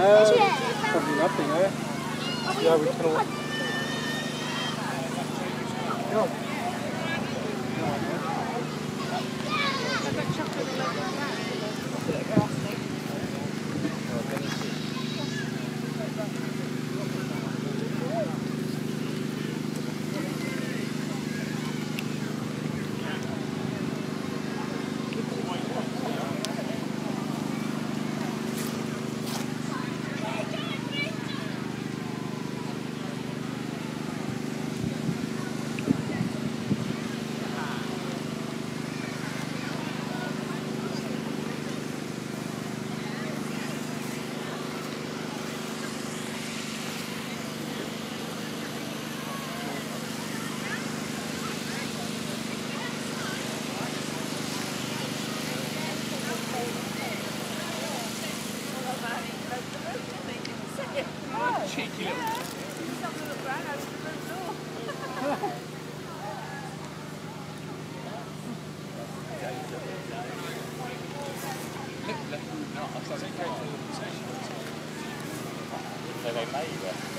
Probably nothing, eh? Yeah, we can all... Yeah. Cheeky little. No, I thought they go to the station. So they made it.